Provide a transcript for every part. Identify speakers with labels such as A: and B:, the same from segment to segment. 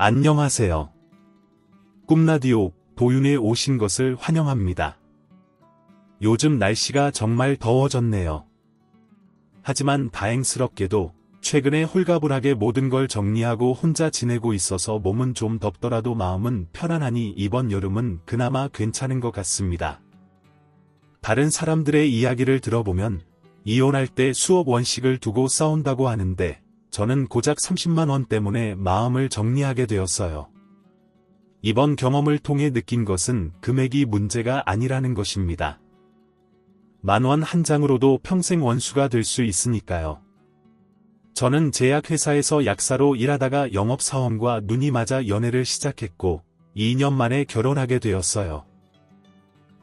A: 안녕하세요. 꿈라디오 도윤에 오신 것을 환영합니다. 요즘 날씨가 정말 더워졌네요. 하지만 다행스럽게도 최근에 홀가분하게 모든 걸 정리하고 혼자 지내고 있어서 몸은 좀 덥더라도 마음은 편안하니 이번 여름은 그나마 괜찮은 것 같습니다. 다른 사람들의 이야기를 들어보면 이혼할 때 수억 원씩을 두고 싸운다고 하는데 저는 고작 30만 원 때문에 마음을 정리하게 되었어요. 이번 경험을 통해 느낀 것은 금액이 문제가 아니라는 것입니다. 10,000원 한 장으로도 평생 원수가 될 수 있으니까요. 저는 제약회사에서 약사로 일하다가 영업사원과 눈이 맞아 연애를 시작했고 2년 만에 결혼하게 되었어요.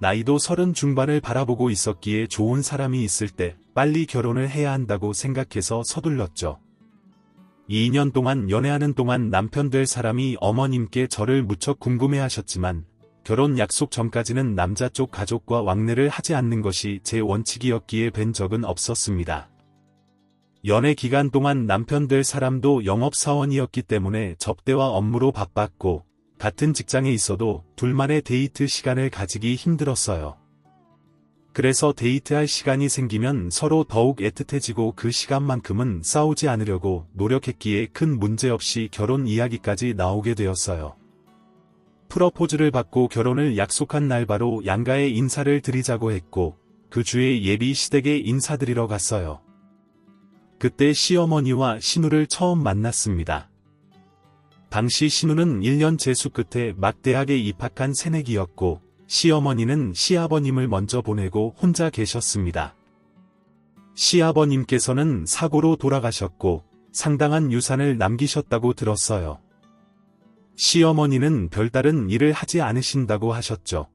A: 나이도 30 중반을 바라보고 있었기에 좋은 사람이 있을 때 빨리 결혼을 해야 한다고 생각해서 서둘렀죠. 2년 동안 연애하는 동안 남편 될 사람이 어머님께 저를 무척 궁금해하셨지만 결혼 약속 전까지는 남자 쪽 가족과 왕래를 하지 않는 것이 제 원칙이었기에 뵌 적은 없었습니다. 연애 기간 동안 남편 될 사람도 영업사원이었기 때문에 접대와 업무로 바빴고 같은 직장에 있어도 둘만의 데이트 시간을 가지기 힘들었어요. 그래서 데이트할 시간이 생기면 서로 더욱 애틋해지고 그 시간만큼은 싸우지 않으려고 노력했기에 큰 문제 없이 결혼 이야기까지 나오게 되었어요. 프러포즈를 받고 결혼을 약속한 날 바로 양가에 인사를 드리자고 했고 그 주에 예비 시댁에 인사드리러 갔어요. 그때 시어머니와 신우를 처음 만났습니다. 당시 신우는 1년 재수 끝에 막 대학에 입학한 새내기였고 시어머니는 시아버님을 먼저 보내고 혼자 계셨습니다. 시아버님께서는 사고로 돌아가셨고 상당한 유산을 남기셨다고 들었어요. 시어머니는 별다른 일을 하지 않으신다고 하셨죠.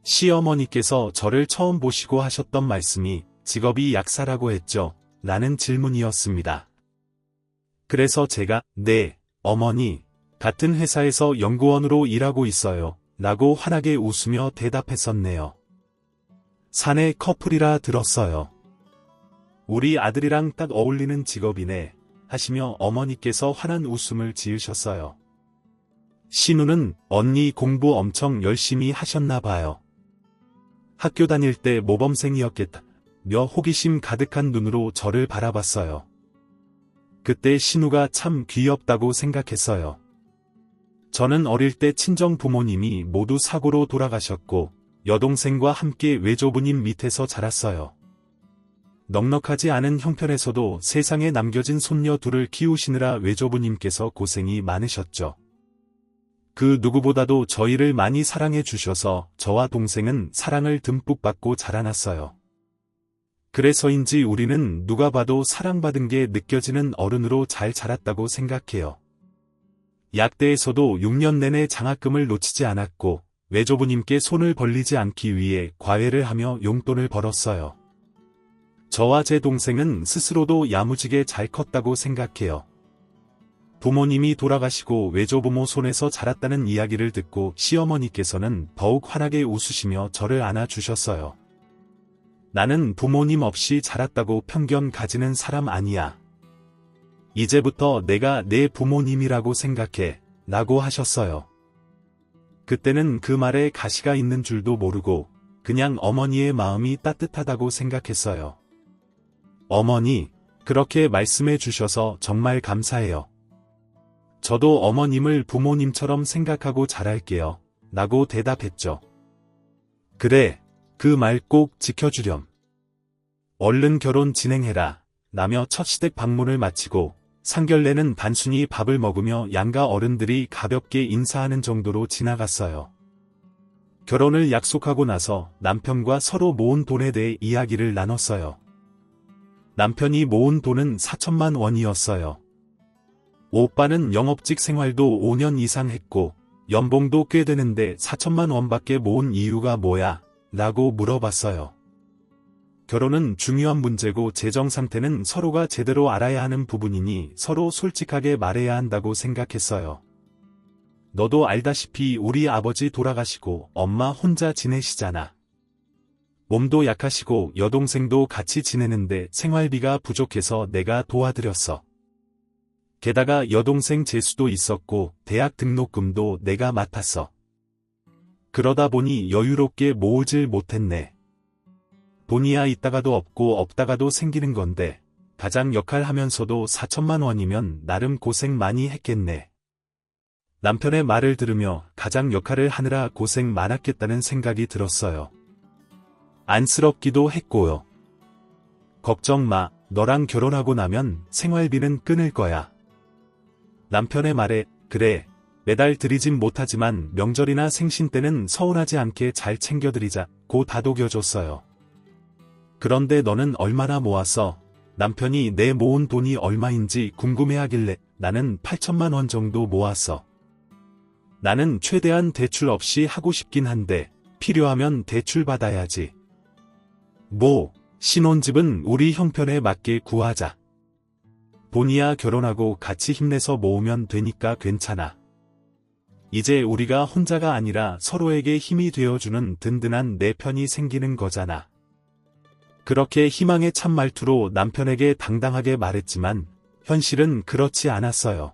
A: 시어머니께서 저를 처음 보시고 하셨던 말씀이 직업이 약사라고 했죠. 라는 질문이었습니다. 그래서 제가 네, 어머니, 같은 회사에서 연구원으로 일하고 있어요. 라고 환하게 웃으며 대답했었네요. 사내 커플이라 들었어요. 우리 아들이랑 딱 어울리는 직업이네 하시며 어머니께서 환한 웃음을 지으셨어요. 신우는 언니 공부 엄청 열심히 하셨나 봐요. 학교 다닐 때 모범생이었겠다. 며 호기심 가득한 눈으로 저를 바라봤어요. 그때 신우가 참 귀엽다고 생각했어요. 저는 어릴 때 친정 부모님이 모두 사고로 돌아가셨고 여동생과 함께 외조부님 밑에서 자랐어요. 넉넉하지 않은 형편에서도 세상에 남겨진 손녀 둘을 키우시느라 외조부님께서 고생이 많으셨죠. 그 누구보다도 저희를 많이 사랑해 주셔서 저와 동생은 사랑을 듬뿍 받고 자라났어요. 그래서인지 우리는 누가 봐도 사랑받은 게 느껴지는 어른으로 잘 자랐다고 생각해요. 약대에서도 6년 내내 장학금을 놓치지 않았고 외조부님께 손을 벌리지 않기 위해 과외를 하며 용돈을 벌었어요. 저와 제 동생은 스스로도 야무지게 잘 컸다고 생각해요. 부모님이 돌아가시고 외조부모 손에서 자랐다는 이야기를 듣고 시어머니께서는 더욱 환하게 웃으시며 저를 안아주셨어요. 나는 부모님 없이 자랐다고 편견 가지는 사람 아니야. 이제부터 내가 내 부모님이라고 생각해 라고 하셨어요. 그때는 그 말에 가시가 있는 줄도 모르고 그냥 어머니의 마음이 따뜻하다고 생각했어요. 어머니, 그렇게 말씀해 주셔서 정말 감사해요. 저도 어머님을 부모님처럼 생각하고 자랄게요. 라고 대답했죠. 그래, 그 말 꼭 지켜주렴. 얼른 결혼 진행해라. 라며 첫 시댁 방문을 마치고 상견례는 단순히 밥을 먹으며 양가 어른들이 가볍게 인사하는 정도로 지나갔어요. 결혼을 약속하고 나서 남편과 서로 모은 돈에 대해 이야기를 나눴어요. 남편이 모은 돈은 4천만 원이었어요. 오빠는 영업직 생활도 5년 이상 했고 연봉도 꽤 되는데 4천만 원밖에 모은 이유가 뭐야? 라고 물어봤어요. 결혼은 중요한 문제고 재정 상태는 서로가 제대로 알아야 하는 부분이니 서로 솔직하게 말해야 한다고 생각했어요. 너도 알다시피 우리 아버지 돌아가시고 엄마 혼자 지내시잖아. 몸도 약하시고 여동생도 같이 지내는데 생활비가 부족해서 내가 도와드렸어. 게다가 여동생 재수도 있었고 대학 등록금도 내가 맡았어. 그러다 보니 여유롭게 모으질 못했네. 돈이야 있다가도 없고 없다가도 생기는 건데 가장 역할 하면서도 4천만 원이면 나름 고생 많이 했겠네. 남편의 말을 들으며 가장 역할을 하느라 고생 많았겠다는 생각이 들었어요. 안쓰럽기도 했고요. 걱정 마, 너랑 결혼하고 나면 생활비는 끊을 거야. 남편의 말에 그래, 매달 드리진 못하지만 명절이나 생신 때는 서운하지 않게 잘 챙겨드리자고 다독여줬어요. 그런데 너는 얼마나 모았어? 남편이 내 모은 돈이 얼마인지 궁금해하길래 나는 8천만 원 정도 모았어. 나는 최대한 대출 없이 하고 싶긴 한데 필요하면 대출 받아야지. 뭐, 신혼집은 우리 형편에 맞게 구하자. 돈이야 결혼하고 같이 힘내서 모으면 되니까 괜찮아. 이제 우리가 혼자가 아니라 서로에게 힘이 되어주는 든든한 내 편이 생기는 거잖아. 그렇게 희망의 참말투로 남편에게 당당하게 말했지만 현실은 그렇지 않았어요.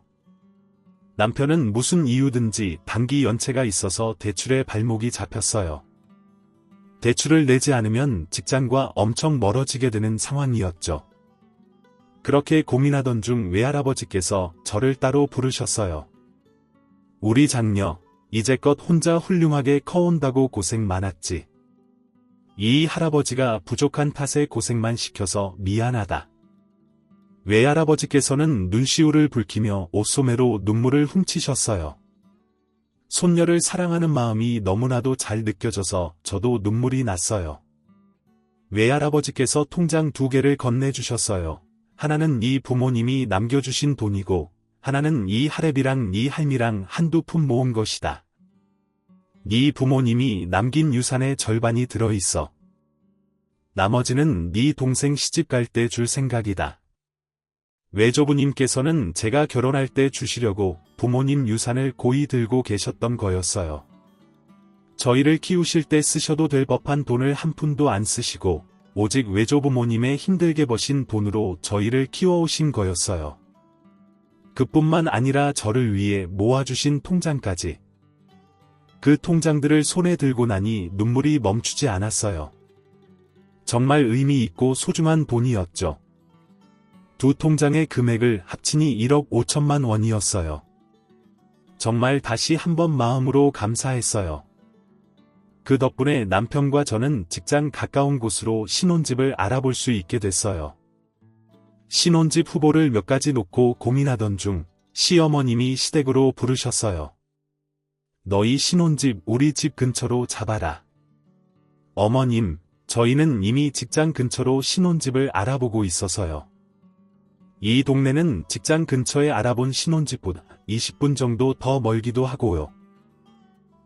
A: 남편은 무슨 이유든지 단기 연체가 있어서 대출에 발목이 잡혔어요. 대출을 내지 않으면 직장과 엄청 멀어지게 되는 상황이었죠. 그렇게 고민하던 중 외할아버지께서 저를 따로 부르셨어요. 우리 장녀, 이제껏 혼자 훌륭하게 커온다고 고생 많았지. 이 할아버지가 부족한 탓에 고생만 시켜서 미안하다. 외할아버지께서는 눈시울을 붉히며 옷소매로 눈물을 훔치셨어요. 손녀를 사랑하는 마음이 너무나도 잘 느껴져서 저도 눈물이 났어요. 외할아버지께서 통장 2개를 건네주셨어요. 하나는 이 부모님이 남겨주신 돈이고 하나는 이 할애비랑 이 할미랑 한두 푼 모은 것이다. 네 부모님이 남긴 유산의 절반이 들어있어. 나머지는 네 동생 시집 갈 때 줄 생각이다. 외조부님께서는 제가 결혼할 때 주시려고 부모님 유산을 고이 들고 계셨던 거였어요. 저희를 키우실 때 쓰셔도 될 법한 돈을 한 푼도 안 쓰시고 오직 외조부모님의 힘들게 버신 돈으로 저희를 키워오신 거였어요. 그뿐만 아니라 저를 위해 모아주신 통장까지. 그 통장들을 손에 들고 나니 눈물이 멈추지 않았어요. 정말 의미 있고 소중한 돈이었죠. 두 통장의 금액을 합치니 1억 5천만 원이었어요. 정말 다시 한번 마음으로 감사했어요. 그 덕분에 남편과 저는 직장 가까운 곳으로 신혼집을 알아볼 수 있게 됐어요. 신혼집 후보를 몇 가지 놓고 고민하던 중 시어머님이 시댁으로 부르셨어요. 너희 신혼집 우리 집 근처로 잡아라. 어머님, 저희는 이미 직장 근처로 신혼집을 알아보고 있어서요. 이 동네는 직장 근처에 알아본 신혼집보다 20분 정도 더 멀기도 하고요.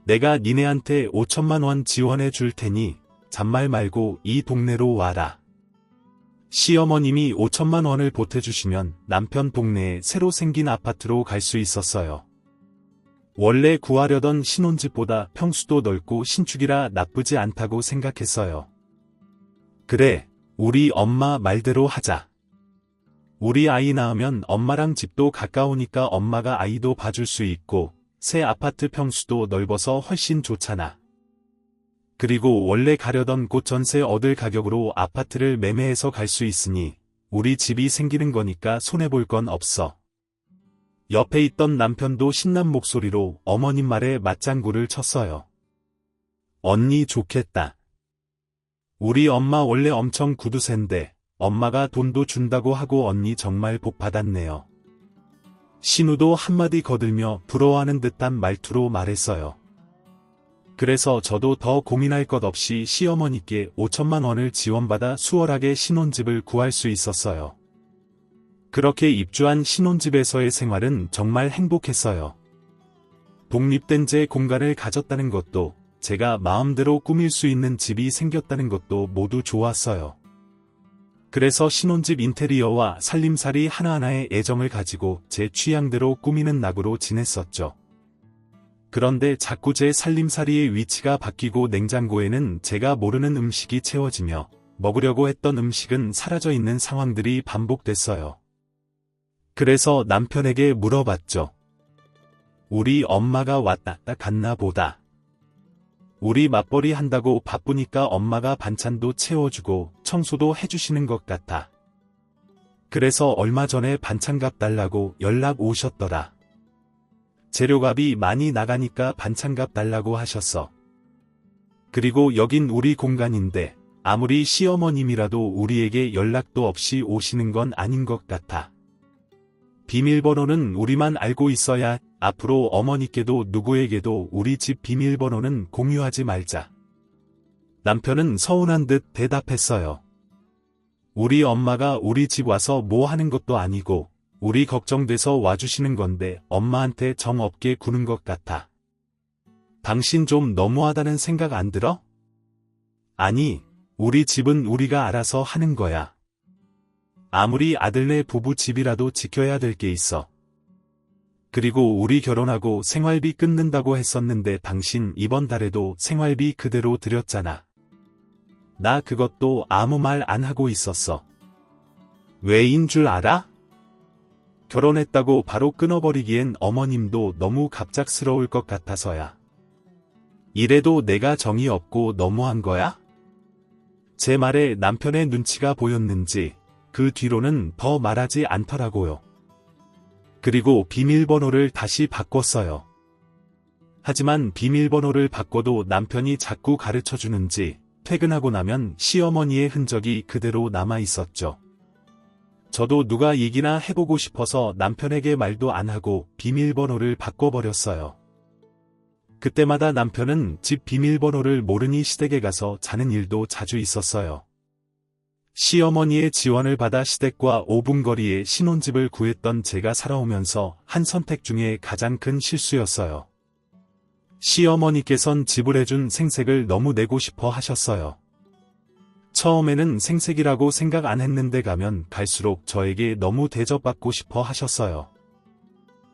A: 내가 니네한테 5천만 원 지원해 줄 테니 잔말 말고 이 동네로 와라. 시어머님이 5천만 원을 보태주시면 남편 동네에 새로 생긴 아파트로 갈 수 있었어요. 원래 구하려던 신혼집보다 평수도 넓고 신축이라 나쁘지 않다고 생각했어요. 그래, 우리 엄마 말대로 하자. 우리 아이 낳으면 엄마랑 집도 가까우니까 엄마가 아이도 봐줄 수 있고 새 아파트 평수도 넓어서 훨씬 좋잖아. 그리고 원래 가려던 곳 전세 얻을 가격으로 아파트를 매매해서 갈 수 있으니 우리 집이 생기는 거니까 손해볼 건 없어. 옆에 있던 남편도 신난 목소리로 어머님 말에 맞장구를 쳤어요. 언니 좋겠다. 우리 엄마 원래 엄청 구두쇠인데 엄마가 돈도 준다고 하고 언니 정말 복 받았네요. 신우도 한마디 거들며 부러워하는 듯한 말투로 말했어요. 그래서 저도 더 고민할 것 없이 시어머니께 5천만 원을 지원받아 수월하게 신혼집을 구할 수 있었어요. 그렇게 입주한 신혼집에서의 생활은 정말 행복했어요. 독립된 제 공간을 가졌다는 것도, 제가 마음대로 꾸밀 수 있는 집이 생겼다는 것도 모두 좋았어요. 그래서 신혼집 인테리어와 살림살이 하나하나에 애정을 가지고 제 취향대로 꾸미는 낙으로 지냈었죠. 그런데 자꾸 제 살림살이의 위치가 바뀌고 냉장고에는 제가 모르는 음식이 채워지며 먹으려고 했던 음식은 사라져 있는 상황들이 반복됐어요. 그래서 남편에게 물어봤죠. 우리 엄마가 왔다 갔나 보다. 우리 맞벌이 한다고 바쁘니까 엄마가 반찬도 채워주고 청소도 해주시는 것 같아. 그래서 얼마 전에 반찬값 달라고 연락 오셨더라. 재료값이 많이 나가니까 반찬값 달라고 하셨어. 그리고 여긴 우리 공간인데 아무리 시어머님이라도 우리에게 연락도 없이 오시는 건 아닌 것 같아. 비밀번호는 우리만 알고 있어야 앞으로 어머니께도 누구에게도 우리 집 비밀번호는 공유하지 말자. 남편은 서운한 듯 대답했어요. 우리 엄마가 우리 집 와서 뭐 하는 것도 아니고 우리 걱정돼서 와주시는 건데 엄마한테 정 없게 구는 것 같아. 당신 좀 너무하다는 생각 안 들어? 아니, 우리 집은 우리가 알아서 하는 거야. 아무리 아들네 부부 집이라도 지켜야 될 게 있어. 그리고 우리 결혼하고 생활비 끊는다고 했었는데 당신 이번 달에도 생활비 그대로 드렸잖아. 나 그것도 아무 말 안 하고 있었어. 왜인 줄 알아? 결혼했다고 바로 끊어버리기엔 어머님도 너무 갑작스러울 것 같아서야. 이래도 내가 정이 없고 너무한 거야? 제 말에 남편의 눈치가 보였는지 그 뒤로는 더 말하지 않더라고요. 그리고 비밀번호를 다시 바꿨어요. 하지만 비밀번호를 바꿔도 남편이 자꾸 가르쳐주는지 퇴근하고 나면 시어머니의 흔적이 그대로 남아 있었죠. 저도 누가 얘기나 해보고 싶어서 남편에게 말도 안 하고 비밀번호를 바꿔버렸어요. 그때마다 남편은 집 비밀번호를 모르니 시댁에 가서 자는 일도 자주 있었어요. 시어머니의 지원을 받아 시댁과 5분 거리에 신혼집을 구했던 제가 살아오면서 한 선택 중에 가장 큰 실수였어요. 시어머니께선 지불해준 생색을 너무 내고 싶어 하셨어요. 처음에는 생색이라고 생각 안 했는데 가면 갈수록 저에게 너무 대접받고 싶어 하셨어요.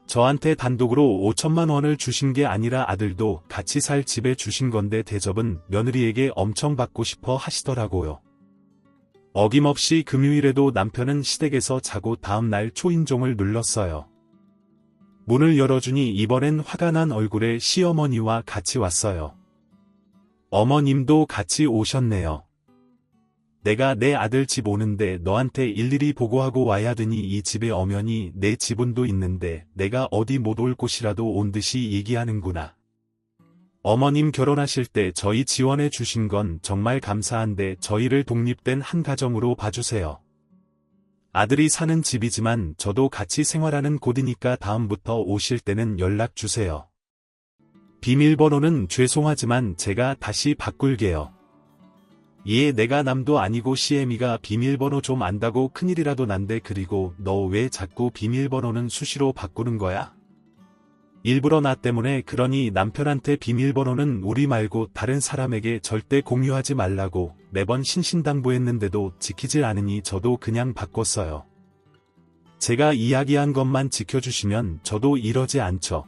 A: 저한테 단독으로 5천만 원을 주신 게 아니라 아들도 같이 살 집에 주신 건데 대접은 며느리에게 엄청 받고 싶어 하시더라고요. 어김없이 금요일에도 남편은 시댁에서 자고 다음날 초인종을 눌렀어요. 문을 열어주니 이번엔 화가 난 얼굴에 시어머니와 같이 왔어요. 어머님도 같이 오셨네요. 내가 내 아들 집 오는데 너한테 일일이 보고하고 와야 되니 이 집에 엄연히 내 지분도 있는데 내가 어디 못 올 곳이라도 온 듯이 얘기하는구나. 어머님 결혼하실 때 저희 지원해 주신 건 정말 감사한데 저희를 독립된 한 가정으로 봐주세요. 아들이 사는 집이지만 저도 같이 생활하는 곳이니까 다음부터 오실 때는 연락 주세요. 비밀번호는 죄송하지만 제가 다시 바꿀게요. 예, 내가 남도 아니고 시애미가 비밀번호 좀 안다고 큰일이라도 난데 그리고 너 왜 자꾸 비밀번호는 수시로 바꾸는 거야? 일부러 나 때문에 그러니 남편한테 비밀번호는 우리 말고 다른 사람에게 절대 공유하지 말라고 매번 신신당부했는데도 지키질 않으니 저도 그냥 바꿨어요. 제가 이야기한 것만 지켜주시면 저도 이러지 않죠.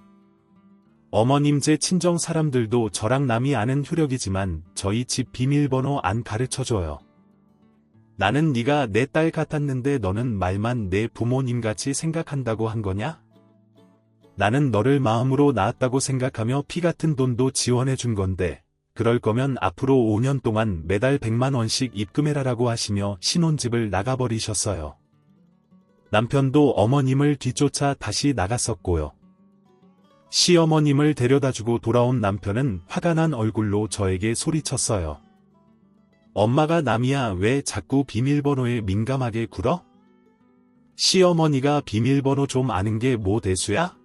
A: 어머님 제 친정 사람들도 저랑 남이 아는 효력이지만 저희 집 비밀번호 안 가르쳐줘요. 나는 네가 내 딸 같았는데 너는 말만 내 부모님같이 생각한다고 한 거냐? 나는 너를 마음으로 낳았다고 생각하며 피 같은 돈도 지원해 준 건데 그럴 거면 앞으로 5년 동안 매달 100만 원씩 입금해라라고 하시며 신혼집을 나가버리셨어요. 남편도 어머님을 뒤쫓아 다시 나갔었고요. 시어머님을 데려다주고 돌아온 남편은 화가 난 얼굴로 저에게 소리쳤어요. 엄마가 남이야 왜 자꾸 비밀번호에 민감하게 굴어? 시어머니가 비밀번호 좀 아는 게 뭐 대수야?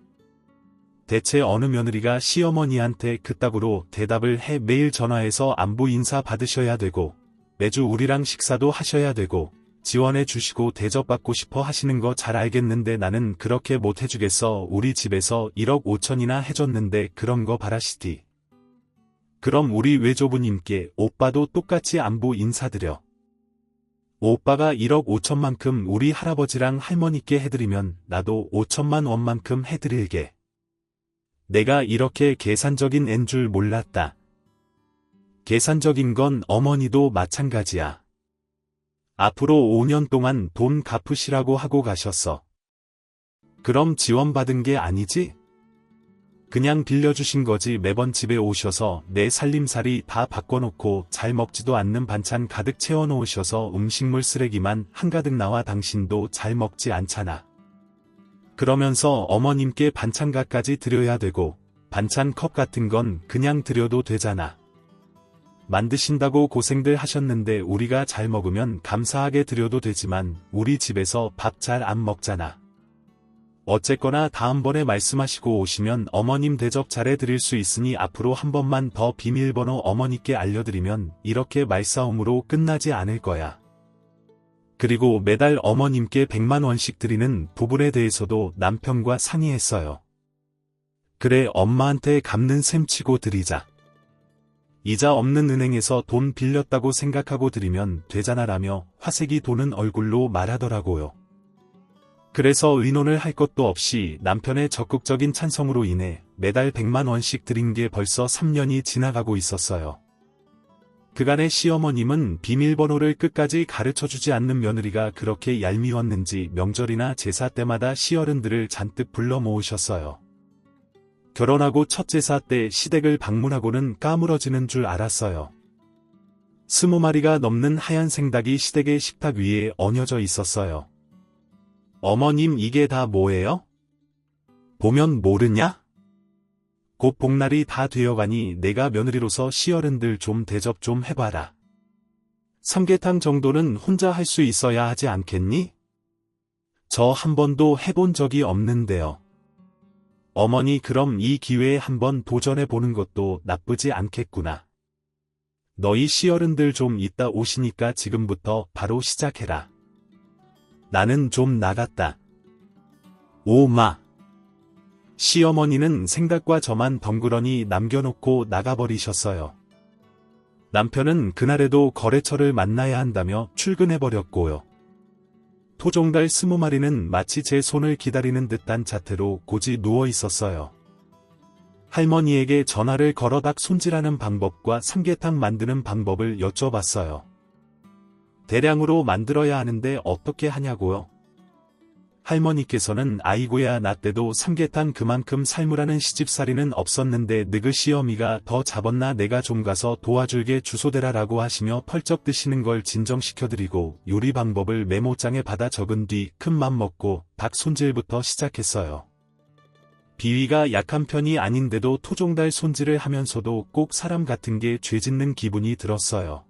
A: 대체 어느 며느리가 시어머니한테 그따구로 대답을 해 매일 전화해서 안부 인사 받으셔야 되고 매주 우리랑 식사도 하셔야 되고 지원해 주시고 대접받고 싶어 하시는 거 잘 알겠는데 나는 그렇게 못 해주겠어. 우리 집에서 1억 5천이나 해줬는데 그런 거 바라시디. 그럼 우리 외조부님께 오빠도 똑같이 안부 인사드려. 오빠가 1억 5천만큼 우리 할아버지랑 할머니께 해드리면 나도 5천만 원만큼 해드릴게. 내가 이렇게 계산적인 앤 줄 몰랐다. 계산적인 건 어머니도 마찬가지야. 앞으로 5년 동안 돈 갚으시라고 하고 가셨어. 그럼 지원받은 게 아니지? 그냥 빌려주신 거지. 매번 집에 오셔서 내 살림살이 다 바꿔놓고 잘 먹지도 않는 반찬 가득 채워놓으셔서 음식물 쓰레기만 한가득 나와 당신도 잘 먹지 않잖아. 그러면서 어머님께 반찬가까지 드려야 되고 반찬 컵 같은 건 그냥 드려도 되잖아. 만드신다고 고생들 하셨는데 우리가 잘 먹으면 감사하게 드려도 되지만 우리 집에서 밥 잘 안 먹잖아. 어쨌거나 다음번에 말씀하시고 오시면 어머님 대접 잘해드릴 수 있으니 앞으로 한 번만 더 비밀번호 어머니께 알려드리면 이렇게 말싸움으로 끝나지 않을 거야. 그리고 매달 어머님께 100만 원씩 드리는 부분에 대해서도 남편과 상의했어요. 그래, 엄마한테 갚는 셈 치고 드리자. 이자 없는 은행에서 돈 빌렸다고 생각하고 드리면 되잖아라며 화색이 도는 얼굴로 말하더라고요. 그래서 의논을 할 것도 없이 남편의 적극적인 찬성으로 인해 매달 100만 원씩 드린 게 벌써 3년이 지나가고 있었어요. 그간의 시어머님은 비밀번호를 끝까지 가르쳐주지 않는 며느리가 그렇게 얄미웠는지 명절이나 제사 때마다 시어른들을 잔뜩 불러 모으셨어요. 결혼하고 첫 제사 때 시댁을 방문하고는 까무러지는 줄 알았어요. 20마리가 넘는 하얀 생닭이 시댁의 식탁 위에 얹어져 있었어요. 어머님, 이게 다 뭐예요? 보면 모르냐? 곧 복날이 다 되어가니 내가 며느리로서 시어른들 좀 대접 좀 해봐라. 삼계탕 정도는 혼자 할 수 있어야 하지 않겠니? 저 한 번도 해본 적이 없는데요. 어머니, 그럼 이 기회에 한번 도전해보는 것도 나쁘지 않겠구나. 너희 시어른들 좀 이따 오시니까 지금부터 바로 시작해라. 나는 좀 나갔다. 오마. 시어머니는 생닭과 저만 덩그러니 남겨놓고 나가버리셨어요. 남편은 그날에도 거래처를 만나야 한다며 출근해버렸고요. 토종달 20마리는 마치 제 손을 기다리는 듯한 자태로 고지 누워 있었어요. 할머니에게 전화를 걸어 닭 손질하는 방법과 삼계탕 만드는 방법을 여쭤봤어요. 대량으로 만들어야 하는데 어떻게 하냐고요? 할머니께서는 아이고야, 나 때도 삼계탕 그만큼 삶으라는 시집살이는 없었는데 느그 시어미가 더 잡았나, 내가 좀 가서 도와줄게, 주소대라라고 하시며 펄쩍 드시는 걸 진정시켜드리고 요리 방법을 메모장에 받아 적은 뒤 큰 맘 먹고 닭 손질부터 시작했어요. 비위가 약한 편이 아닌데도 토종달 손질을 하면서도 꼭 사람 같은 게 죄짓는 기분이 들었어요.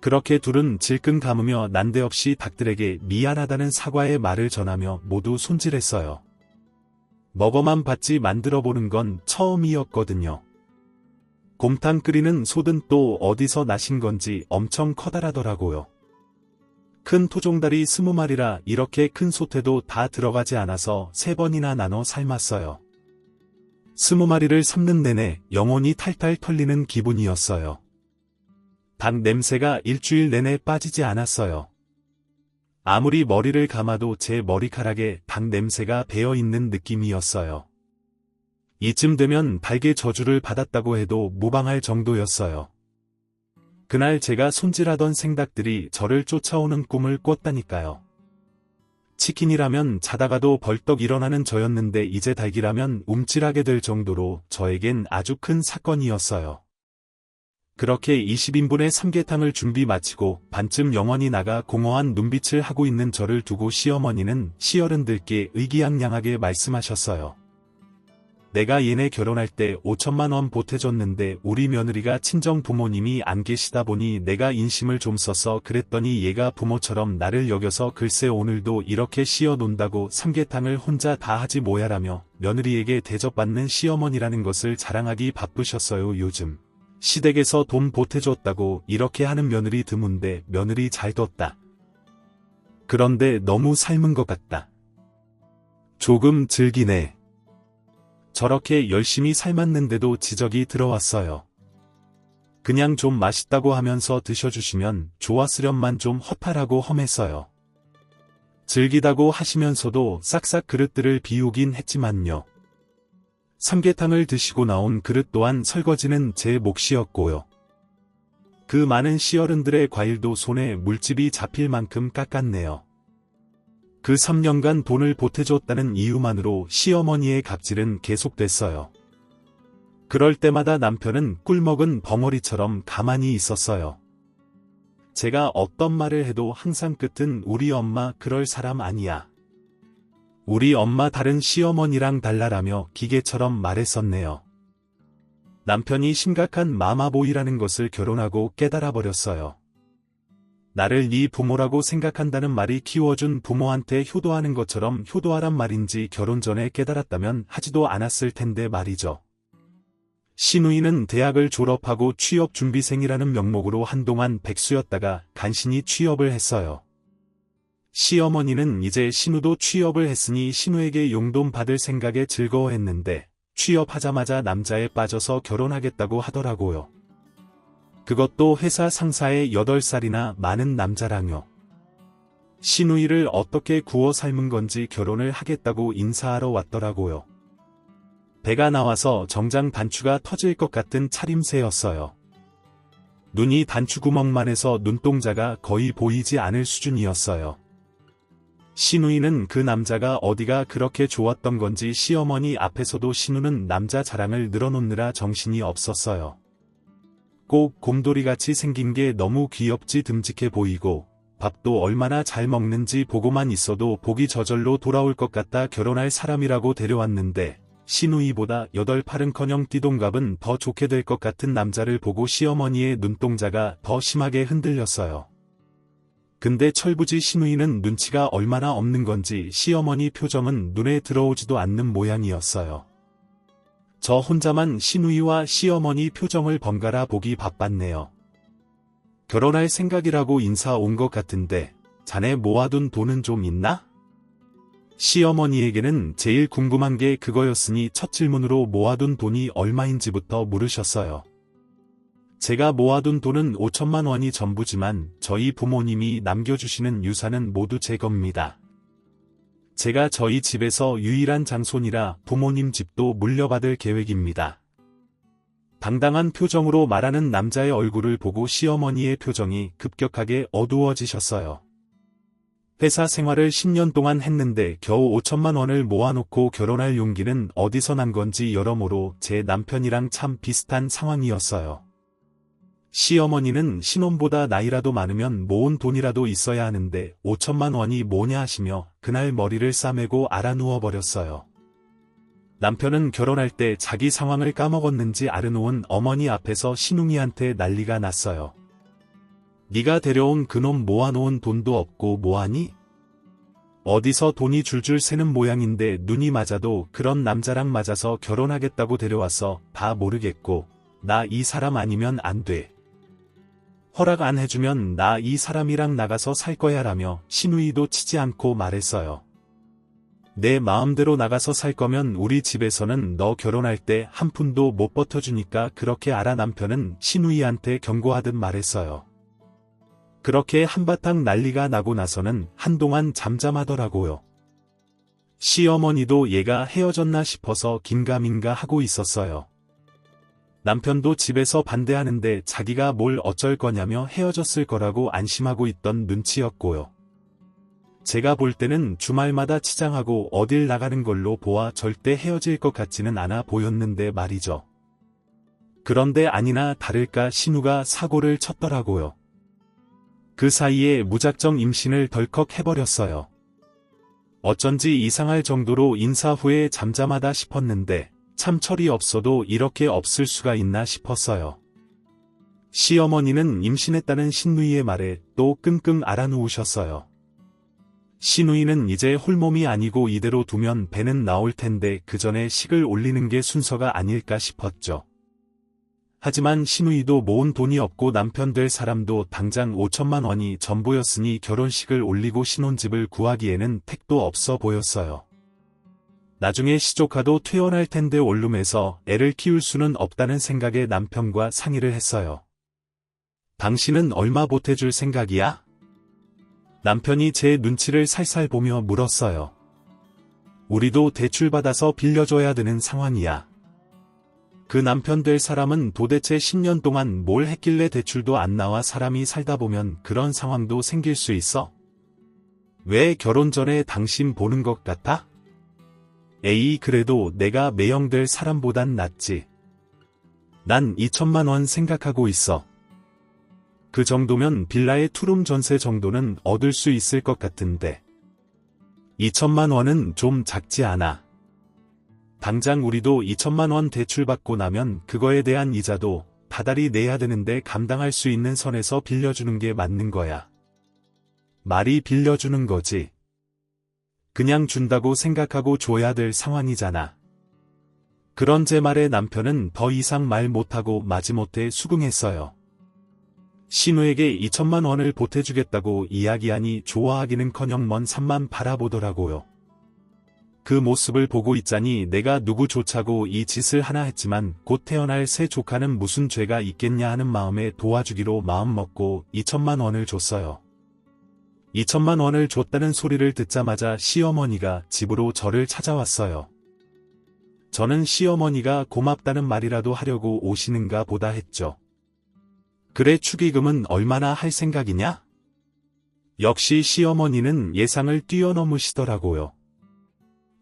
A: 그렇게 둘은 질끈 감으며 난데없이 닭들에게 미안하다는 사과의 말을 전하며 모두 손질했어요. 먹어만 봤지 만들어보는 건 처음이었거든요. 곰탕 끓이는 솥은 또 어디서 나신 건지 엄청 커다라더라고요. 큰 토종달이 20마리라 이렇게 큰 솥에도 다 들어가지 않아서 3번이나 나눠 삶았어요. 20마리를 삶는 내내 영혼이 탈탈 털리는 기분이었어요. 닭 냄새가 일주일 내내 빠지지 않았어요. 아무리 머리를 감아도 제 머리카락에 닭 냄새가 배어있는 느낌이었어요. 이쯤 되면 닭의 저주를 받았다고 해도 무방할 정도였어요. 그날 제가 손질하던 생닭들이 저를 쫓아오는 꿈을 꿨다니까요. 치킨이라면 자다가도 벌떡 일어나는 저였는데 이제 닭이라면 움찔하게 될 정도로 저에겐 아주 큰 사건이었어요. 그렇게 20인분의 삼계탕을 준비 마치고 반쯤 영원히 나가 공허한 눈빛을 하고 있는 저를 두고 시어머니는 시어른들께 의기양양하게 말씀하셨어요. 내가 얘네 결혼할 때 5천만 원 보태줬는데 우리 며느리가 친정 부모님이 안 계시다 보니 내가 인심을 좀 써서 그랬더니 얘가 부모처럼 나를 여겨서 글쎄 오늘도 이렇게 씌어 논다고 삼계탕을 혼자 다 하지 뭐야라며 며느리에게 대접받는 시어머니라는 것을 자랑하기 바쁘셨어요. 요즘 시댁에서 돈 보태줬다고 이렇게 하는 며느리 드문데 며느리 잘 뒀다. 그런데 너무 삶은 것 같다. 조금 즐기네. 저렇게 열심히 삶았는데도 지적이 들어왔어요. 그냥 좀 맛있다고 하면서 드셔주시면 좋았으련만 좀 허탈하고 험했어요. 즐기다고 하시면서도 싹싹 그릇들을 비우긴 했지만요. 삼계탕을 드시고 나온 그릇 또한 설거지는 제 몫이었고요. 그 많은 시어른들의 과일도 손에 물집이 잡힐 만큼 깎았네요. 그 3년간 돈을 보태줬다는 이유만으로 시어머니의 갑질은 계속됐어요. 그럴 때마다 남편은 꿀먹은 벙어리처럼 가만히 있었어요. 제가 어떤 말을 해도 항상 끝은 우리 엄마 그럴 사람 아니야. 우리 엄마 다른 시어머니랑 달라라며 기계처럼 말했었네요. 남편이 심각한 마마보이라는 것을 결혼하고 깨달아버렸어요. 나를 네 부모라고 생각한다는 말이 키워준 부모한테 효도하는 것처럼 효도하란 말인지 결혼 전에 깨달았다면 하지도 않았을 텐데 말이죠. 시누이는 대학을 졸업하고 취업준비생이라는 명목으로 한동안 백수였다가 간신히 취업을 했어요. 시어머니는 이제 신우도 취업을 했으니 신우에게 용돈 받을 생각에 즐거워했는데 취업하자마자 남자에 빠져서 결혼하겠다고 하더라고요. 그것도 회사 상사의 8살이나 많은 남자랑요. 시누이를 어떻게 구워 삶은 건지 결혼을 하겠다고 인사하러 왔더라고요. 배가 나와서 정장 단추가 터질 것 같은 차림새였어요. 눈이 단추구멍만 해서 눈동자가 거의 보이지 않을 수준이었어요. 시누이는 그 남자가 어디가 그렇게 좋았던 건지 시어머니 앞에서도 신우는 남자 자랑을 늘어놓느라 정신이 없었어요. 꼭 곰돌이같이 생긴 게 너무 귀엽지 듬직해 보이고 밥도 얼마나 잘 먹는지 보고만 있어도 복이 저절로 돌아올 것 같다 결혼할 사람이라고 데려왔는데 시누이보다 8팔은커녕 띠동갑은 더 좋게 될 것 같은 남자를 보고 시어머니의 눈동자가 더 심하게 흔들렸어요. 근데 철부지 시누이는 눈치가 얼마나 없는 건지 시어머니 표정은 눈에 들어오지도 않는 모양이었어요. 저 혼자만 시누이와 시어머니 표정을 번갈아 보기 바빴네요. 결혼할 생각이라고 인사 온 것 같은데 자네 모아둔 돈은 좀 있나? 시어머니에게는 제일 궁금한 게 그거였으니 첫 질문으로 모아둔 돈이 얼마인지부터 물으셨어요. 제가 모아둔 돈은 5천만 원이 전부지만 저희 부모님이 남겨주시는 유산은 모두 제 겁니다. 제가 저희 집에서 유일한 장손이라 부모님 집도 물려받을 계획입니다. 당당한 표정으로 말하는 남자의 얼굴을 보고 시어머니의 표정이 급격하게 어두워지셨어요. 회사 생활을 10년 동안 했는데 겨우 5천만 원을 모아놓고 결혼할 용기는 어디서 난 건지 여러모로 제 남편이랑 참 비슷한 상황이었어요. 시어머니는 신혼보다 나이라도 많으면 모은 돈이라도 있어야 하는데 5천만 원이 뭐냐 하시며 그날 머리를 싸매고 알아누워버렸어요. 남편은 결혼할 때 자기 상황을 까먹었는지 아르놓은 어머니 앞에서 신웅이한테 난리가 났어요. 네가 데려온 그놈 모아놓은 돈도 없고 뭐하니? 어디서 돈이 줄줄 새는 모양인데 눈이 맞아도 그런 남자랑 맞아서 결혼하겠다고 데려와서 다 모르겠고 나 이 사람 아니면 안 돼. 허락 안 해주면 나 이 사람이랑 나가서 살 거야 라며 시누이도 치지 않고 말했어요. 내 마음대로 나가서 살 거면 우리 집에서는 너 결혼할 때 한 푼도 못 버텨주니까 그렇게 알아 남편은 시누이한테 경고하듯 말했어요. 그렇게 한바탕 난리가 나고 나서는 한동안 잠잠하더라고요. 시어머니도 얘가 헤어졌나 싶어서 긴가민가 하고 있었어요. 남편도 집에서 반대하는데 자기가 뭘 어쩔 거냐며 헤어졌을 거라고 안심하고 있던 눈치였고요. 제가 볼 때는 주말마다 치장하고 어딜 나가는 걸로 보아 절대 헤어질 것 같지는 않아 보였는데 말이죠. 그런데 아니나 다를까 신우가 사고를 쳤더라고요. 그 사이에 무작정 임신을 덜컥 해버렸어요. 어쩐지 이상할 정도로 인사 후에 잠잠하다 싶었는데 참 철이 없어도 이렇게 없을 수가 있나 싶었어요. 시어머니는 임신했다는 신누이의 말에 또 끙끙 앓아누우셨어요. 시누이는 이제 홀몸이 아니고 이대로 두면 배는 나올 텐데 그 전에 식을 올리는 게 순서가 아닐까 싶었죠. 하지만 시누이도 모은 돈이 없고 남편 될 사람도 당장 5천만 원이 전부였으니 결혼식을 올리고 신혼집을 구하기에는 택도 없어 보였어요. 나중에 시조카도 퇴원할 텐데 원룸에서 애를 키울 수는 없다는 생각에 남편과 상의를 했어요. 당신은 얼마 보태줄 생각이야? 남편이 제 눈치를 살살 보며 물었어요. 우리도 대출받아서 빌려줘야 되는 상황이야. 그 남편 될 사람은 도대체 10년 동안 뭘 했길래 대출도 안 나와 사람이 살다 보면 그런 상황도 생길 수 있어? 왜 결혼 전에 당신 보는 것 같아? 에이, 그래도 내가 매형될 사람보단 낫지. 난 2천만 원 생각하고 있어. 그 정도면 빌라의 투룸 전세 정도는 얻을 수 있을 것 같은데. 2천만 원은 좀 작지 않아. 당장 우리도 2천만 원 대출받고 나면 그거에 대한 이자도 다달이 내야 되는데 감당할 수 있는 선에서 빌려주는 게 맞는 거야. 말이 빌려주는 거지. 그냥 준다고 생각하고 줘야 될 상황이잖아. 그런 제 말에 남편은 더 이상 말 못하고 마지못해 수긍했어요. 신우에게 2천만 원을 보태주겠다고 이야기하니 좋아하기는커녕 먼 산만 바라보더라고요. 그 모습을 보고 있자니 내가 누구 좋자고 이 짓을 하나 했지만 곧 태어날 새 조카는 무슨 죄가 있겠냐 하는 마음에 도와주기로 마음먹고 2천만 원을 줬어요. 2천만 원을 줬다는 소리를 듣자마자 시어머니가 집으로 저를 찾아왔어요. 저는 시어머니가 고맙다는 말이라도 하려고 오시는가 보다 했죠. 그래, 축의금은 얼마나 할 생각이냐? 역시 시어머니는 예상을 뛰어넘으시더라고요.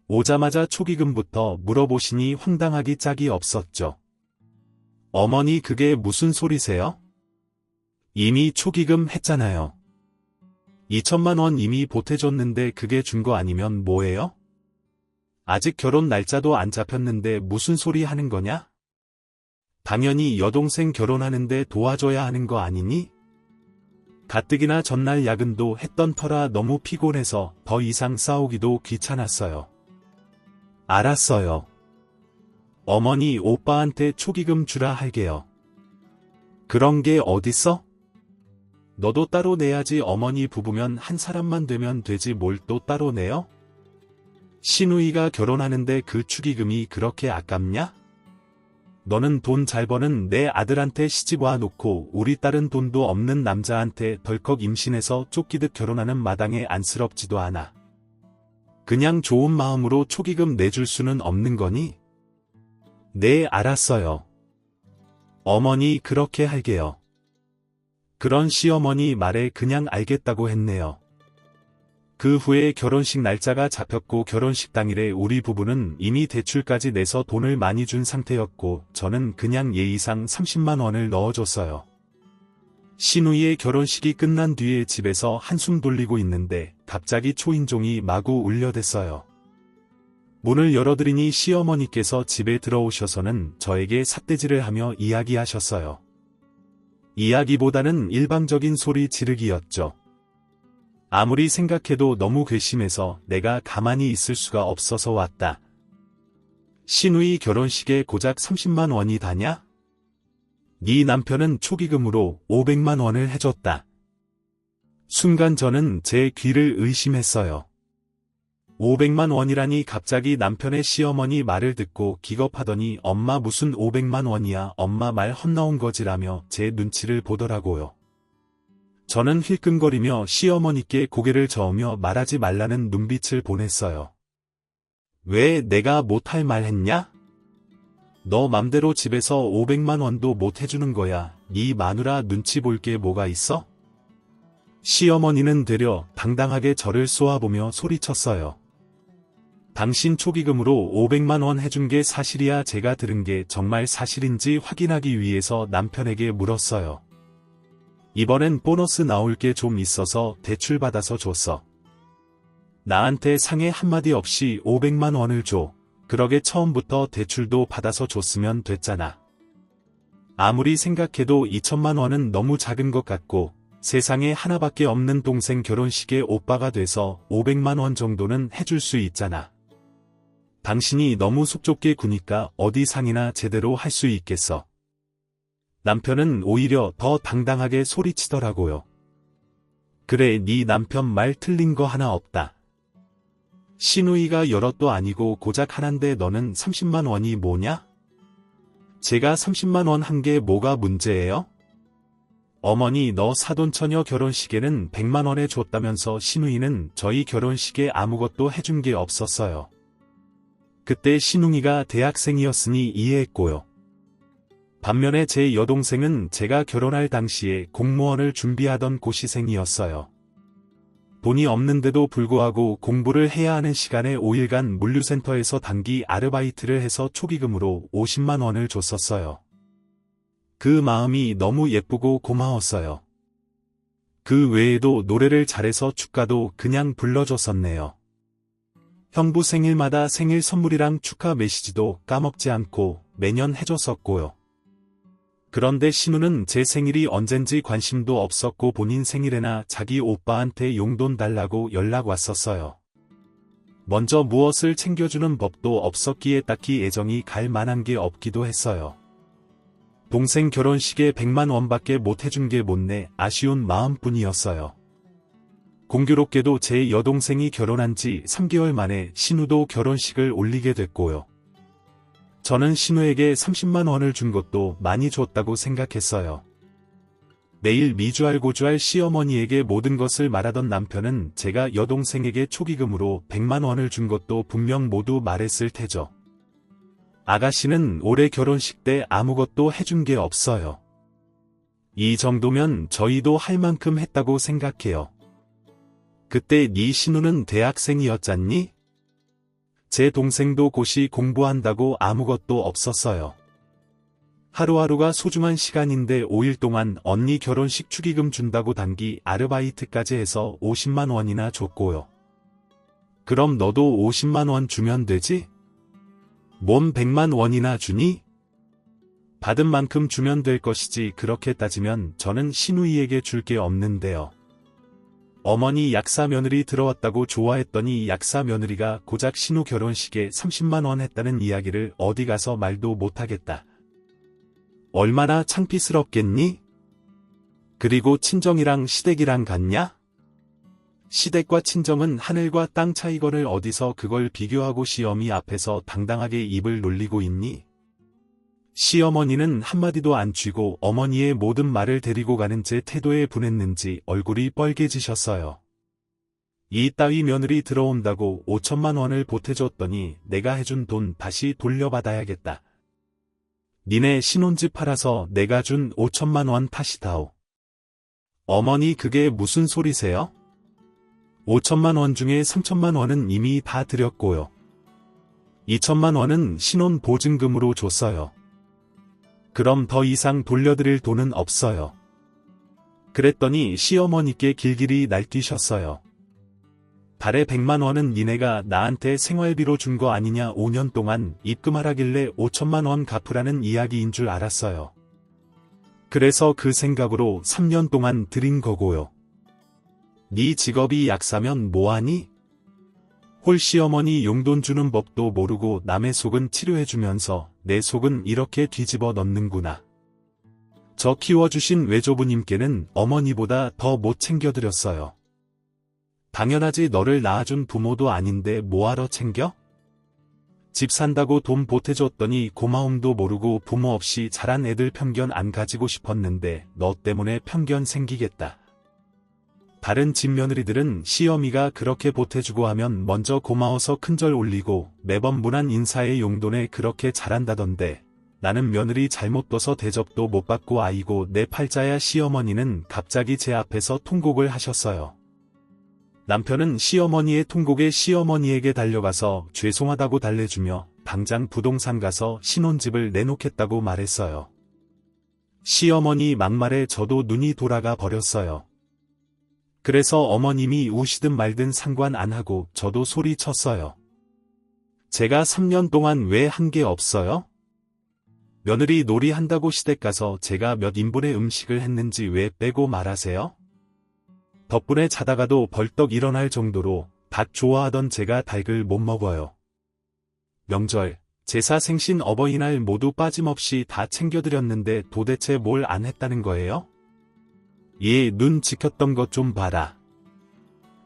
A: 오자마자 축의금부터 물어보시니 황당하기 짝이 없었죠. 어머니, 그게 무슨 소리세요? 이미 축의금 했잖아요. 2천만 원 이미 보태줬는데 그게 준 거 아니면 뭐예요? 아직 결혼 날짜도 안 잡혔는데 무슨 소리 하는 거냐? 당연히 여동생 결혼하는데 도와줘야 하는 거 아니니? 가뜩이나 전날 야근도 했던 터라 너무 피곤해서 더 이상 싸우기도 귀찮았어요. 알았어요. 어머니, 오빠한테 축의금 주라 할게요. 그런 게 어딨어? 너도 따로 내야지. 어머니 부부면 한 사람만 되면 되지 뭘 또 따로 내요? 신우이가 결혼하는데 그 축의금이 그렇게 아깝냐? 너는 돈 잘 버는 내 아들한테 시집 와 놓고 우리 딸은 돈도 없는 남자한테 덜컥 임신해서 쫓기듯 결혼하는 마당에 안쓰럽지도 않아. 그냥 좋은 마음으로 축의금 내줄 수는 없는 거니? 네, 알았어요. 어머니, 그렇게 할게요. 그런 시어머니 말에 그냥 알겠다고 했네요. 그 후에 결혼식 날짜가 잡혔고 결혼식 당일에 우리 부부는 이미 대출까지 내서 돈을 많이 준 상태였고 저는 그냥 예의상 30만 원을 넣어줬어요. 신우이의 결혼식이 끝난 뒤에 집에서 한숨 돌리고 있는데 갑자기 초인종이 마구 울려댔어요. 문을 열어드리니 시어머니께서 집에 들어오셔서는 저에게 삿대질을 하며 이야기하셨어요. 이야기보다는 일방적인 소리 지르기였죠. 아무리 생각해도 너무 괘씸해서 내가 가만히 있을 수가 없어서 왔다. 신우이 결혼식에 고작 30만 원이 다냐? 네 남편은 축의금으로 500만 원을 해줬다. 순간 저는 제 귀를 의심했어요. 500만 원이라니. 갑자기 남편의 시어머니 말을 듣고 기겁하더니 엄마, 무슨 500만 원이야, 엄마 말 헛나온 거지라며 제 눈치를 보더라고요. 저는 힐끔거리며 시어머니께 고개를 저으며 말하지 말라는 눈빛을 보냈어요. 왜, 내가 못할 말 했냐? 너 맘대로 집에서 500만 원도 못 해주는 거야. 네 마누라 눈치 볼 게 뭐가 있어? 시어머니는 되려 당당하게 저를 쏘아보며 소리쳤어요. 당신 축의금으로 500만 원 해준 게 사실이야? 제가 들은 게 정말 사실인지 확인하기 위해서 남편에게 물었어요. 이번엔 보너스 나올 게 좀 있어서 대출 받아서 줬어. 나한테 상해 한마디 없이 500만 원을 줘. 그러게 처음부터 대출도 받아서 줬으면 됐잖아. 아무리 생각해도 2천만 원은 너무 작은 것 같고 세상에 하나밖에 없는 동생 결혼식에 오빠가 돼서 500만 원 정도는 해줄 수 있잖아. 당신이 너무 속 좁게 구니까 어디 상이나 제대로 할 수 있겠어. 남편은 오히려 더 당당하게 소리치더라고요. 그래, 네 남편 말 틀린 거 하나 없다. 신우이가 여럿도 아니고 고작 하나인데 너는 30만 원이 뭐냐? 제가 30만 원 한 게 뭐가 문제예요? 어머니, 너 사돈처녀 결혼식에는 100만 원에 줬다면서 신우이는 저희 결혼식에 아무것도 해준 게 없었어요. 그때 신웅이가 대학생이었으니 이해했고요. 반면에 제 여동생은 제가 결혼할 당시에 공무원을 준비하던 고시생이었어요. 돈이 없는데도 불구하고 공부를 해야 하는 시간에 5일간 물류센터에서 단기 아르바이트를 해서 초기금으로 50만 원을 줬었어요. 그 마음이 너무 예쁘고 고마웠어요. 그 외에도 노래를 잘해서 축가도 그냥 불러줬었네요. 형부 생일마다 생일 선물이랑 축하 메시지도 까먹지 않고 매년 해줬었고요. 그런데 신우는 제 생일이 언젠지 관심도 없었고 본인 생일에나 자기 오빠한테 용돈 달라고 연락 왔었어요. 먼저 무엇을 챙겨주는 법도 없었기에 딱히 애정이 갈 만한 게 없기도 했어요. 동생 결혼식에 100만 원밖에 못 해준 게 못내 아쉬운 마음뿐이었어요. 공교롭게도 제 여동생이 결혼한 지 3개월 만에 신우도 결혼식을 올리게 됐고요. 저는 신우에게 30만 원을 준 것도 많이 줬다고 생각했어요. 매일 미주알고주알 시어머니에게 모든 것을 말하던 남편은 제가 여동생에게 초기금으로 100만 원을 준 것도 분명 모두 말했을 테죠. 아가씨는 올해 결혼식 때 아무것도 해준 게 없어요. 이 정도면 저희도 할 만큼 했다고 생각해요. 그때 네 신우는 대학생이었잖니? 제 동생도 고시 공부한다고 아무것도 없었어요. 하루하루가 소중한 시간인데 5일 동안 언니 결혼식 축의금 준다고 단기 아르바이트까지 해서 50만 원이나 줬고요. 그럼 너도 50만 원 주면 되지? 몸 100만 원이나 주니? 받은 만큼 주면 될 것이지. 그렇게 따지면 저는 신우이에게 줄 게 없는데요. 어머니 약사 며느리 들어왔다고 좋아했더니 약사 며느리가 고작 신우 결혼식에 30만 원 했다는 이야기를 어디 가서 말도 못하겠다. 얼마나 창피스럽겠니? 그리고 친정이랑 시댁이랑 같냐? 시댁과 친정은 하늘과 땅 차이거늘 어디서 그걸 비교하고 시어미 앞에서 당당하게 입을 놀리고 있니? 시어머니는 한마디도 안 쥐고 어머니의 모든 말을 데리고 가는 제 태도에 분했는지 얼굴이 빨개지셨어요. 이따위 며느리 들어온다고 5천만 원을 보태줬더니 내가 해준 돈 다시 돌려받아야겠다. 니네 신혼집 팔아서 내가 준 5천만 원 탓이다오. 어머니 그게 무슨 소리세요? 5천만 원 중에 3천만 원은 이미 다 드렸고요. 2천만 원은 신혼 보증금으로 줬어요. 그럼 더 이상 돌려드릴 돈은 없어요. 그랬더니 시어머니께 길길이 날뛰셨어요. 달에 100만 원은 니네가 나한테 생활비로 준 거 아니냐. 5년 동안 입금하라길래 5천만 원 갚으라는 이야기인 줄 알았어요. 그래서 그 생각으로 3년 동안 드린 거고요. 네 직업이 약사면 뭐하니? 홀 시어머니 용돈 주는 법도 모르고 남의 속은 치료해주면서 내 속은 이렇게 뒤집어 넣는구나. 저 키워주신 외조부님께는 어머니보다 더 못 챙겨드렸어요. 당연하지. 너를 낳아준 부모도 아닌데 뭐하러 챙겨? 집 산다고 돈 보태줬더니 고마움도 모르고 부모 없이 자란 애들 편견 안 가지고 싶었는데 너 때문에 편견 생기겠다. 다른 집 며느리들은 시어미가 그렇게 보태주고 하면 먼저 고마워서 큰절 올리고 매번 무난 인사의 용돈에 그렇게 잘한다던데 나는 며느리 잘못 둬서 대접도 못 받고 아이고 내 팔자야. 시어머니는 갑자기 제 앞에서 통곡을 하셨어요. 남편은 시어머니의 통곡에 시어머니에게 달려가서 죄송하다고 달래주며 당장 부동산 가서 신혼집을 내놓겠다고 말했어요. 시어머니 막말에 저도 눈이 돌아가 버렸어요. 그래서 어머님이 우시든 말든 상관 안 하고 저도 소리쳤어요. 제가 3년 동안 왜 한 게 없어요? 며느리 놀이 한다고 시댁 가서 제가 몇 인분의 음식을 했는지 왜 빼고 말하세요? 덕분에 자다가도 벌떡 일어날 정도로 닭 좋아하던 제가 닭을 못 먹어요. 명절, 제사, 생신, 어버이날 모두 빠짐없이 다 챙겨드렸는데 도대체 뭘 안 했다는 거예요? 얘 눈 지켰던 것 좀 봐라.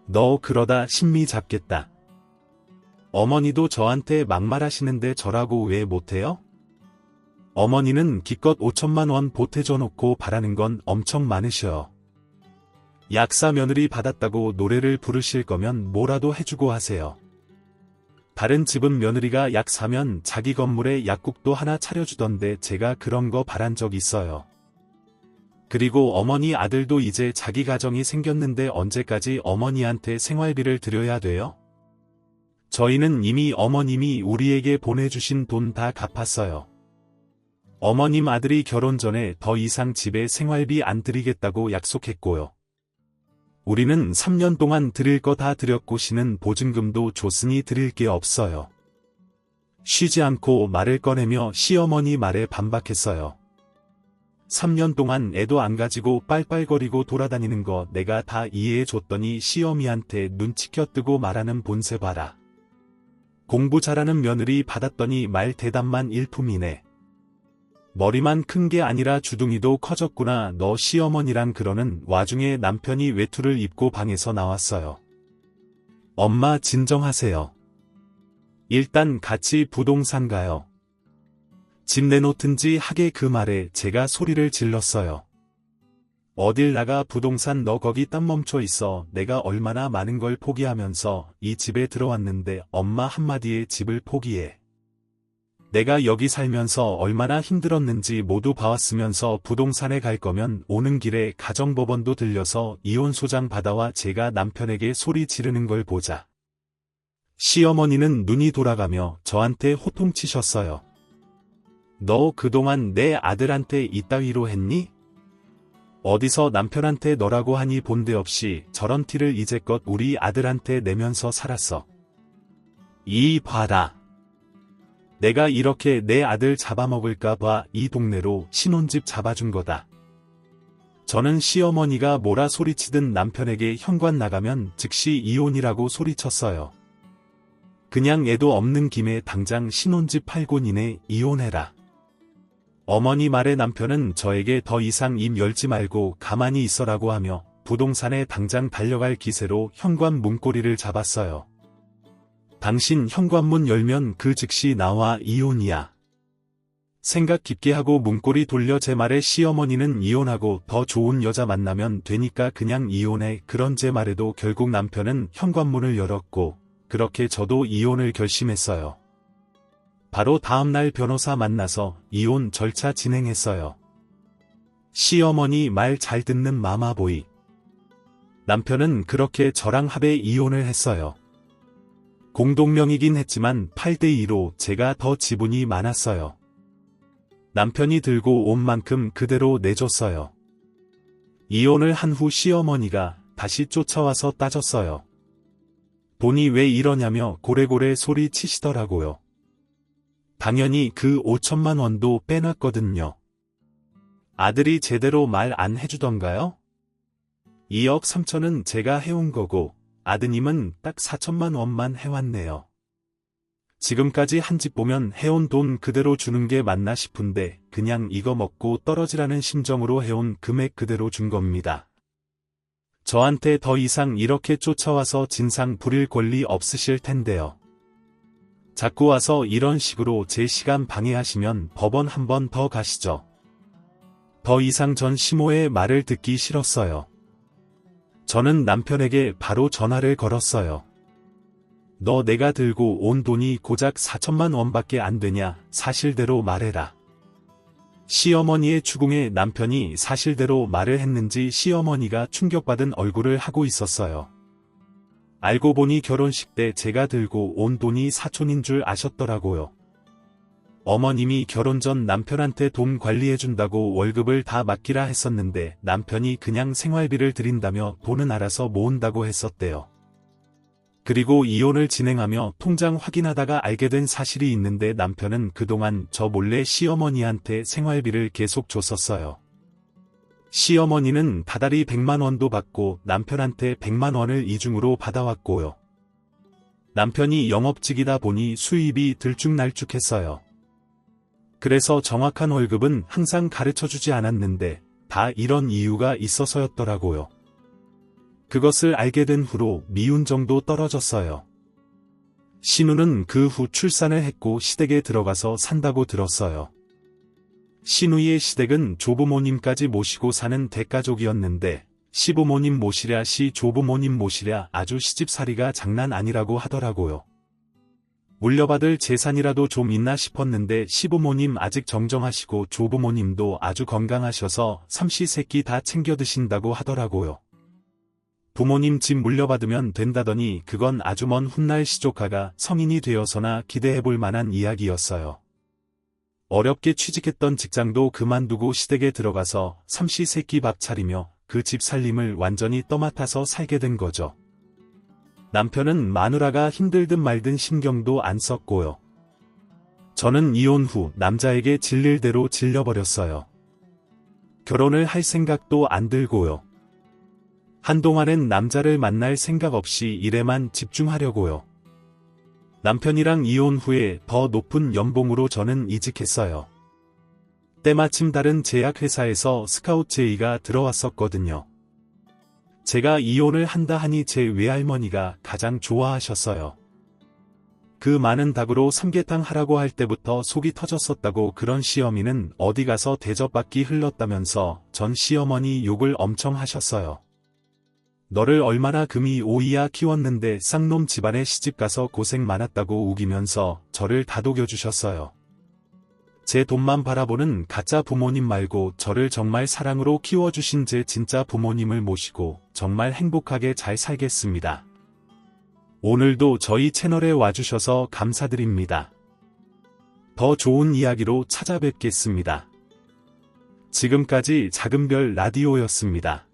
A: 너 그러다 신미 잡겠다. 어머니도 저한테 막말하시는데 저라고 왜 못해요? 어머니는 기껏 5천만 원 보태줘 놓고 바라는 건 엄청 많으셔. 약사 며느리 받았다고 노래를 부르실 거면 뭐라도 해주고 하세요. 다른 집은 며느리가 약 사면 자기 건물에 약국도 하나 차려주던데 제가 그런 거 바란 적 있어요. 그리고 어머니 아들도 이제 자기 가정이 생겼는데 언제까지 어머니한테 생활비를 드려야 돼요? 저희는 이미 어머님이 우리에게 보내주신 돈 다 갚았어요. 어머님 아들이 결혼 전에 더 이상 집에 생활비 안 드리겠다고 약속했고요. 우리는 3년 동안 드릴 거 다 드렸고 씨는 보증금도 줬으니 드릴 게 없어요. 쉬지 않고 말을 꺼내며 시어머니 말에 반박했어요. 3년 동안 애도 안 가지고 빨빨거리고 돌아다니는 거 내가 다 이해해줬더니 시어미한테 눈치껏 뜨고 말하는 본세 봐라. 공부 잘하는 며느리 받았더니 말 대답만 일품이네. 머리만 큰 게 아니라 주둥이도 커졌구나. 너 시어머니랑 그러는 와중에 남편이 외투를 입고 방에서 나왔어요. 엄마 진정하세요. 일단 같이 부동산 가요. 집 내놓든지 하게 그 말에 제가 소리를 질렀어요. 어딜 나가 부동산 너 거기 딱 멈춰 있어. 내가 얼마나 많은 걸 포기하면서 이 집에 들어왔는데 엄마 한마디에 집을 포기해. 내가 여기 살면서 얼마나 힘들었는지 모두 봐왔으면서 부동산에 갈 거면 오는 길에 가정법원도 들려서 이혼 소장 받아와 제가 남편에게 소리 지르는 걸 보자. 시어머니는 눈이 돌아가며 저한테 호통치셨어요. 너 그동안 내 아들한테 이따위로 했니? 어디서 남편한테 너라고 하니 본데 없이 저런 티를 이제껏 우리 아들한테 내면서 살았어. 이 봐라. 내가 이렇게 내 아들 잡아먹을까 봐 이 동네로 신혼집 잡아준 거다. 저는 시어머니가 뭐라 소리치든 남편에게 현관 나가면 즉시 이혼이라고 소리쳤어요. 그냥 애도 없는 김에 당장 신혼집 팔고 니네 이혼해라. 어머니 말에 남편은 저에게 더 이상 입 열지 말고 가만히 있어라고 하며 부동산에 당장 달려갈 기세로 현관 문고리를 잡았어요. 당신 현관문 열면 그 즉시 나와 이혼이야. 생각 깊게 하고 문고리 돌려 제 말에 시어머니는 이혼하고 더 좋은 여자 만나면 되니까 그냥 이혼해. 그런 제 말에도 결국 남편은 현관문을 열었고 그렇게 저도 이혼을 결심했어요. 바로 다음날 변호사 만나서 이혼 절차 진행했어요. 시어머니 말 잘 듣는 마마보이. 남편은 그렇게 저랑 합의 이혼을 했어요. 공동명의긴 했지만 8대2로 제가 더 지분이 많았어요. 남편이 들고 온 만큼 그대로 내줬어요. 이혼을 한 후 시어머니가 다시 쫓아와서 따졌어요. 돈이 왜 이러냐며 고래고래 소리 치시더라고요. 당연히 그 5천만 원도 빼놨거든요. 아들이 제대로 말 안 해주던가요? 2억 3천은 제가 해온 거고 아드님은 딱 4천만 원만 해왔네요. 지금까지 한 집 보면 해온 돈 그대로 주는 게 맞나 싶은데 그냥 이거 먹고 떨어지라는 심정으로 해온 금액 그대로 준 겁니다. 저한테 더 이상 이렇게 쫓아와서 진상 부릴 권리 없으실 텐데요. 자꾸 와서 이런 식으로 제 시간 방해하시면 법원 한 번 더 가시죠. 더 이상 전 시모의 말을 듣기 싫었어요. 저는 남편에게 바로 전화를 걸었어요. 너 내가 들고 온 돈이 고작 4천만 원밖에 안 되냐? 사실대로 말해라. 시어머니의 추궁에 남편이 사실대로 말을 했는지 시어머니가 충격받은 얼굴을 하고 있었어요. 알고 보니 결혼식 때 제가 들고 온 돈이 사촌인 줄 아셨더라고요. 어머님이 결혼 전 남편한테 돈 관리해준다고 월급을 다 맡기라 했었는데 남편이 그냥 생활비를 드린다며 돈은 알아서 모은다고 했었대요. 그리고 이혼을 진행하며 통장 확인하다가 알게 된 사실이 있는데 남편은 그동안 저 몰래 시어머니한테 생활비를 계속 줬었어요. 시어머니는 다달이 100만 원도 받고 남편한테 100만 원을 이중으로 받아왔고요. 남편이 영업직이다 보니 수입이 들쭉날쭉했어요. 그래서 정확한 월급은 항상 가르쳐주지 않았는데 다 이런 이유가 있어서였더라고요. 그것을 알게 된 후로 미운 정도 떨어졌어요. 신우는 그 후 출산을 했고 시댁에 들어가서 산다고 들었어요. 신우의 시댁은 조부모님까지 모시고 사는 대가족이었는데 시부모님 모시랴 시조부모님 모시랴 아주 시집살이가 장난 아니라고 하더라고요. 물려받을 재산이라도 좀 있나 싶었는데 시부모님 아직 정정하시고 조부모님도 아주 건강하셔서 삼시세끼 다 챙겨 드신다고 하더라고요. 부모님 집 물려받으면 된다더니 그건 아주 먼 훗날 시조카가 성인이 되어서나 기대해볼 만한 이야기였어요. 어렵게 취직했던 직장도 그만두고 시댁에 들어가서 삼시세끼 밥 차리며 그 집 살림을 완전히 떠맡아서 살게 된 거죠. 남편은 마누라가 힘들든 말든 신경도 안 썼고요. 저는 이혼 후 남자에게 질릴 대로 질려버렸어요. 결혼을 할 생각도 안 들고요. 한동안은 남자를 만날 생각 없이 일에만 집중하려고요. 남편이랑 이혼 후에 더 높은 연봉으로 저는 이직했어요. 때마침 다른 제약회사에서 스카우트 제의가 들어왔었거든요. 제가 이혼을 한다 하니 제 외할머니가 가장 좋아하셨어요. 그 많은 닭으로 삼계탕 하라고 할 때부터 속이 터졌었다고 그런 시어미는 어디 가서 대접받기 흘렀다면서 전 시어머니 욕을 엄청 하셨어요. 너를 얼마나 금이 오이야 키웠는데 쌍놈 집안에 시집가서 고생 많았다고 우기면서 저를 다독여주셨어요. 제 돈만 바라보는 가짜 부모님 말고 저를 정말 사랑으로 키워주신 제 진짜 부모님을 모시고 정말 행복하게 잘 살겠습니다. 오늘도 저희 채널에 와주셔서 감사드립니다. 더 좋은 이야기로 찾아뵙겠습니다. 지금까지 작은별 라디오였습니다.